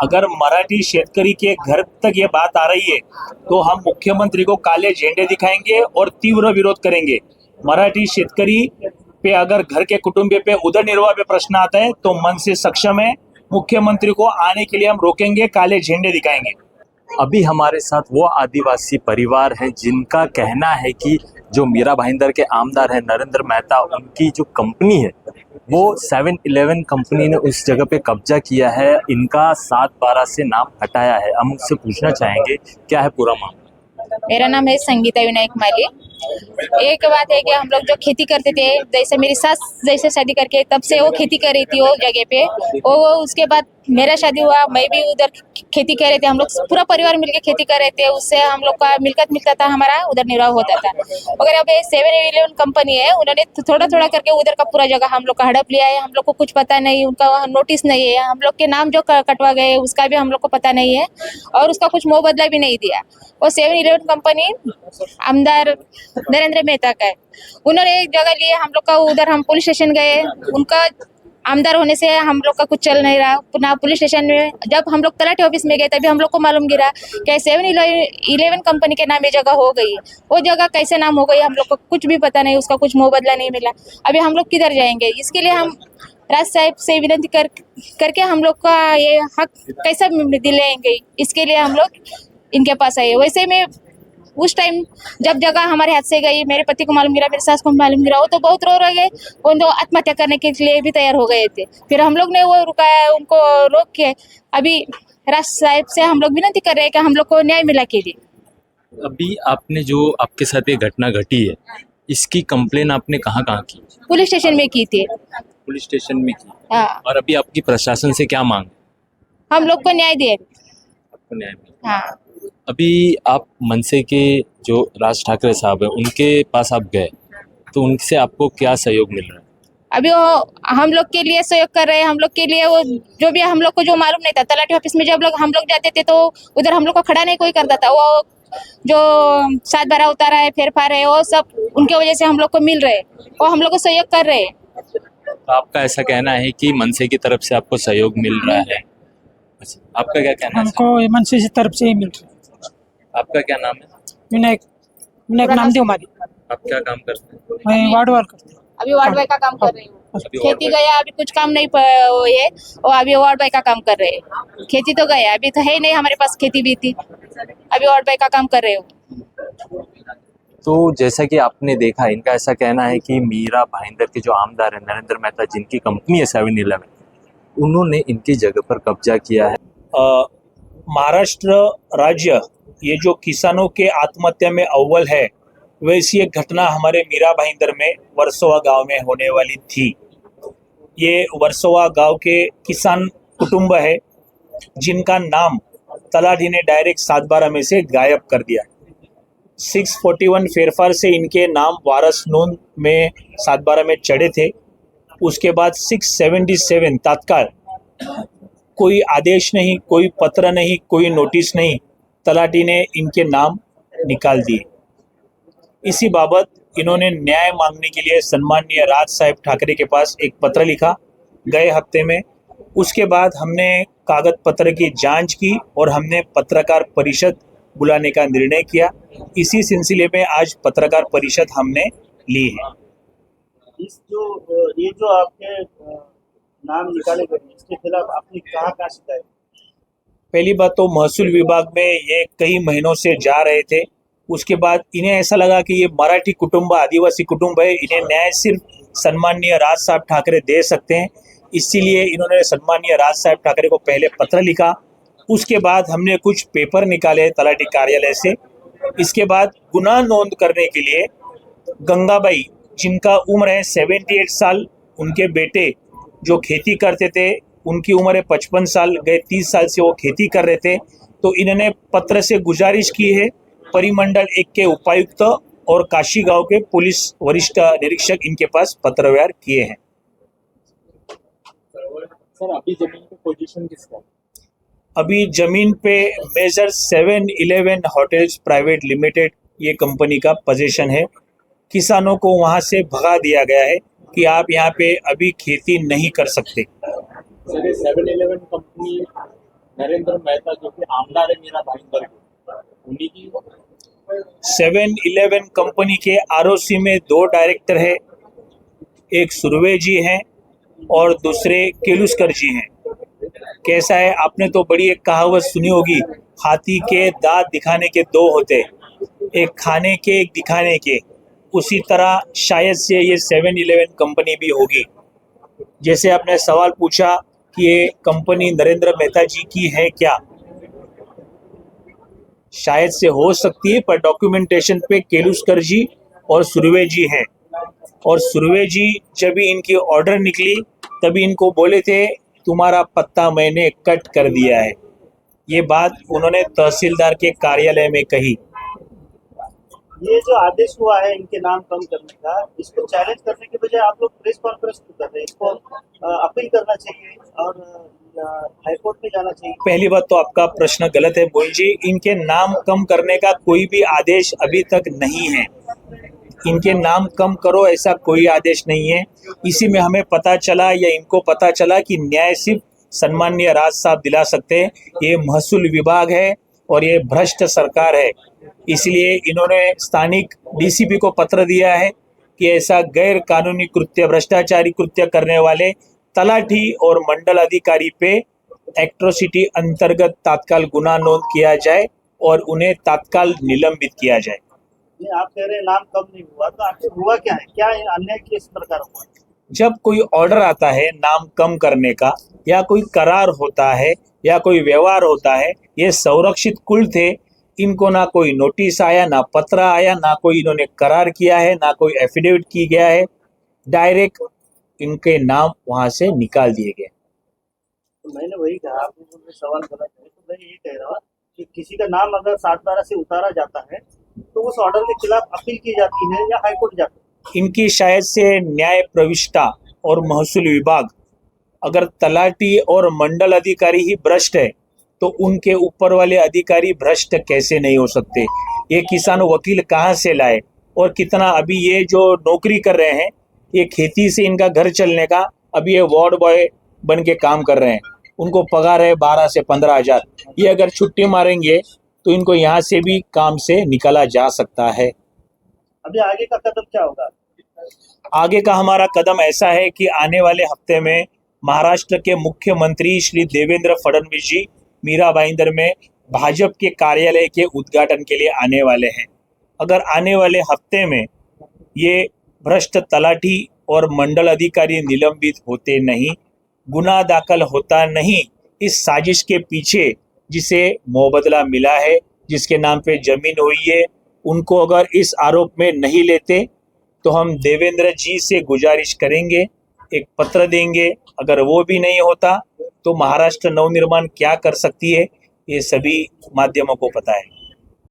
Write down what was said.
अगर मराठी शेतकरी के घर तक ये बात आ रही है तो हम मुख्यमंत्री को काले झंडे दिखाएंगे और तीव्र विरोध करेंगे। मराठी शेतकरी पे अगर घर के कुटुंबे पे उदरनिर्वाह पे प्रश्न आता है तो मन से सक्षम है, मुख्यमंत्री को आने के लिए हम रोकेंगे, काले झंडे दिखाएंगे। अभी हमारे साथ वो आदिवासी परिवार हैं जिनका कहना है कि जो मीरा भाईंदर के आमदार हैं नरेंद्र मेहता, उनकी जो कंपनी है वो 7-Eleven कंपनी ने उस जगह पे कब्जा किया है, इनका 7/12 से नाम हटाया है। हम उससे पूछना चाहेंगे क्या है पूरा मामला। मेरा नाम है संगीता विनायक माली। एक बात है कि हम लोग जो खेती करते थे, जैसे मेरी सास जैसे शादी करके तब से वो खेती कर रही थी वो जगह पे, वो उसके बाद मेरा शादी हुआ, मैं भी उधर खेती कर रहे थे। हम लोग पूरा परिवार मिलके खेती कर रहे थे, उससे हम लोग का मिलकत मिलता था, हमारा उधर निर्वाह होता था। मगर अब 7-Eleven कंपनी है, उन्होंने थोड़ा थोड़ा करके उधर का पूरा जगह हम लोग का हड़प लिया है। हम लोग को कुछ पता नहीं, उनका नोटिस नहीं है, हम लोग के नाम जो कटवा गए उसका भी हम लोग को पता नहीं है और उसका कुछ मुआवजा भी नहीं दिया। वो 7-Eleven कंपनी आमदार नरेंद्र मेहता का है, उन्होंने एक जगह लिए हम लोग का, उधर हम पुलिस स्टेशन गए, उनका आमदार होने से हम लोग का कुछ चल नहीं रहा। पुनः पुलिस स्टेशन में जब हम लोग तलाटी ऑफिस में गए तभी हम लोग को मालूम गिरा कि 7-Eleven कंपनी के नाम ये जगह हो गई। वो जगह कैसे नाम हो गई हम लोग को कुछ भी पता नहीं, उसका कुछ मुआवजा नहीं मिला। अभी हम लोग किधर जाएंगे? इसके लिए हम राज साहब से विनती करके हम लोग का ये हक कैसे दिलाएंगे, इसके लिए हम लोग इनके पास आए। वैसे में उस टाइम जब जगह हमारे हाथ से गई, मेरे पति को मालूम गिरा, मेरे सास को मालूम गिरा, वो तो बहुत रो रहे, वो तो आत्महत्या करने के लिए भी तैयार हो गए थे। फिर हम लोग ने वो रुकाया, उनको रोक के अभी राज साहब से हम लोग विनती कर रहे हैं कि हम लोग को न्याय मिला कीजिए। अभी आपने जो आपके साथ ये घटना घटी है, इसकी कंप्लेन आपने कहाँ कहाँ की? पुलिस स्टेशन में की थी। पुलिस स्टेशन में की। हाँ, और अभी आपकी प्रशासन से क्या मांग है? हम लोग को न्याय दिए। आपको न्याय मिले? हाँ, अभी आप मनसे के जो राज ठाकरे साहब हैं उनके पास आप गए तो उनसे आपको क्या सहयोग मिल रहा है? अभी वो हम लोग के लिए सहयोग कर रहे हैं। हम लोग के लिए वो जो भी हम लोग को जो मालूम नहीं था, तलाटी ऑफिस में जब हम लोग जाते थे तो उधर हम लोग को खड़ा नहीं कोई करता था। वो जो 7/12 उतारा है, फेरफार है, वो सब उनके वजह से हम लोग को मिल रहे हैं, वो हम लोग को सहयोग कर रहे हैं। तो आपका ऐसा कहना है कि मनसे की तरफ से आपको सहयोग मिल रहा है? अच्छा, आपका क्या कहना है? हमको मनसे की तरफ से ही मिल रहा है। आपका क्या नाम है? विनायक विनायक नामदेव माली। आप क्या काम करते हैं? मैं वार्ड वर्कर करता हूँ। अभी वार्ड बॉय का काम कर रही हूँ। अभी वार्ड खेती बॉय। गया, अभी कुछ काम नहीं वो है, और अभी वार्ड बॉय का काम कर रहे हैं। खेती तो गया, अभी तो है नहीं हमारे पास खेती भी थी, अभी वार्ड बॉय का काम कर रहे हो। तो जैसा कि आपने देखा, इनका ऐसा कहना है कि मीरा भाईंदर के जो आमदार हैं नरेंद्र मेहता, जिनकी कंपनी है 7-Eleven, उन्होंने इनकी जगह पर कब्जा किया है। महाराष्ट्र राज्य ये जो किसानों के आत्महत्या में अव्वल है, वैसी एक घटना हमारे मीरा भाईंदर में वर्सोवा गांव में होने वाली थी। ये वर्सोवा गांव के किसान कुटुंब है जिनका नाम तलाठी ने डायरेक्ट 7/12 में से गायब कर दिया। 641 फेरफार से इनके नाम वारस नोंद में 7/12 में चढ़े थे। उसके बाद 677 तत्काल कोई आदेश नहीं, कोई पत्र नहीं, कोई नोटिस नहीं, तलाटी ने इनके नाम निकाल दिए। इसी बाबत इन्होंने न्याय मांगने के लिए सम्माननीय राज साहब ठाकरे के पास एक पत्र लिखा गए हफ्ते में। उसके बाद हमने कागज पत्र की जांच की और हमने पत्रकार परिषद बुलाने का निर्णय किया। इसी सिलसिले में आज पत्रकार परिषद हमने ली है। ये जो आपके नाम निकाले गए, इसके खिलाफ आपने कहाँ शिकायत? पहली बात तो महसूल विभाग में ये कई महीनों से जा रहे थे। उसके बाद इन्हें ऐसा लगा कि ये मराठी कुटुंब, आदिवासी कुटुंब है, इन्हें न्याय सिर्फ सम्माननीय राज साहब ठाकरे दे सकते हैं। इसीलिए इन्होंने सम्माननीय राज साहब ठाकरे को पहले पत्र लिखा। उसके बाद हमने कुछ पेपर निकाले तलाठी कार्यालय से। इसके बाद गुनाह नोंद करने के लिए गंगाबाई, जिनका उम्र है 78 साल, उनके बेटे जो खेती करते थे उनकी उम्र है 55 साल, गए 30 साल से वो खेती कर रहे थे। तो इन्होंने पत्र से गुजारिश की है परिमंडल 1 के उपायुक्त और काशी गांव के पुलिस वरिष्ठ निरीक्षक इनके पास पत्र व्यवहार किए हैं। सर, अभी जमीन की पोजीशन किसका? अभी जमीन पे major 7-Eleven hotels private limited ये कंपनी का पोजीशन है। किसानों को वहां से भगा दिया गया है कि आप यहाँ पे अभी खेती नहीं कर सकते। Sir, 7-Eleven company Narendra Mehta जो कि आमदार है मीरा भाईंदर उन्हीं की 7-Eleven कंपनी के आरओसी में 2 डायरेक्टर है, एक सुरवे जी हैं और दूसरे केलुस्कर जी हैं। कैसा है, आपने तो बड़ी एक कहावत सुनी होगी, हाथी के दांत दिखाने के 2 होते, एक खाने के एक दिखाने के। उसी तरह शायद से ये 7-Eleven कंपनी भी होगी। जैसे आपने सवाल पूछा कि ये कंपनी नरेंद्र मेहता जी की है क्या, शायद से हो सकती है, पर डॉक्यूमेंटेशन पे केलुस्कर जी और सुरवे जी हैं। और सुरवे जी जब भी इनकी ऑर्डर निकली तभी इनको बोले थे तुम्हारा पत्ता मैंने कट कर दिया है। ये बात उन्होंने तहसीलदार के कार्यालय में कही। ये जो आदेश हुआ है इनके नाम कम करने का, इसको चैलेंज करने के बजाय आप लोग प्रेस कॉन्फ्रेंस क्यों कर रहे हैं? इसको अपील करना चाहिए और हाईकोर्ट में जाना चाहिए। पहली बात तो आपका प्रश्न गलत है मोहित जी, इनके नाम कम करने का कोई भी आदेश अभी तक नहीं है। इनके नाम कम करो ऐसा कोई आदेश नहीं है। इसी में हमें पता चला या इनको पता चला कि न्याय सिर्फ सम्माननीय राज साहब दिला सकते हैं। ये महसूल विभाग है और ये भ्रष्ट सरकार है, इसलिए इन्होंने स्थानिक डीसीपी को पत्र दिया है कि ऐसा गैर कानूनी कृत्य, भ्रष्टाचारी कृत्य करने वाले तलाठी और मंडल अधिकारी पे एट्रोसिटी अंतर्गत तात्काल गुना नोंद किया जाए और उन्हें तात्काल निलंबित किया जाए। ये आप कह रहे हैं नाम कम नहीं हुआ, तो आखिर हुआ क्या है? क्या अन्याय किस प्रकार हुआ? जब कोई ऑर्डर आता है नाम कम करने का, या कोई करार होता है या कोई व्यवहार होता है, ये संरक्षित कुल थे, इनको ना कोई नोटिस आया, ना पत्र आया, ना कोई इन्होंने करार किया है, ना कोई एफिडेविट की गया है, डायरेक्ट इनके नाम वहां से निकाल दिए गए। तो मैंने वही कहा, आपने मुझे सवाल गलत है, तो मैं ये कह रहा हूँ कि किसी का नाम अगर 7/12 से उतारा जाता है तो उस ऑर्डर के खिलाफ अपील की जाती है या हाईकोर्ट जाती है? इनकी शायद से न्याय प्रविष्टा और महसूल विभाग, अगर तलाटी और मंडल अधिकारी ही भ्रष्ट है तो उनके ऊपर वाले अधिकारी भ्रष्ट कैसे नहीं हो सकते? ये किसान वकील कहाँ से लाए? और कितना अभी ये जो नौकरी कर रहे हैं, ये खेती से इनका घर चलने का, अभी ये वार्ड बॉय बन के काम कर रहे हैं, उनको पगार है 12 से 15 हज़ार। ये अगर छुट्टी मारेंगे तो इनको यहाँ से भी काम से निकाला जा सकता है। अभी आगे का कदम क्या होगा? आगे का हमारा कदम ऐसा है कि आने वाले हफ्ते में महाराष्ट्र के मुख्यमंत्री श्री देवेंद्र फडणवीस जी मीरा भाईंदर में भाजपा के कार्यालय के उद्घाटन के लिए आने वाले हैं। अगर आने वाले हफ्ते में ये भ्रष्ट तलाठी और मंडल अधिकारी निलंबित होते नहीं, गुना दाखिल होता नहीं, इस साजिश के पीछे जिसे मुआवजा मिला है, जिसके नाम पे जमीन हुई है, उनको अगर इस आरोप में नहीं लेते तो हम देवेंद्र जी से गुजारिश करेंगे, एक पत्र देंगे। अगर वो भी नहीं होता तो महाराष्ट्र नवनिर्माण क्या कर सकती है, ये सभी माध्यमों को पता है।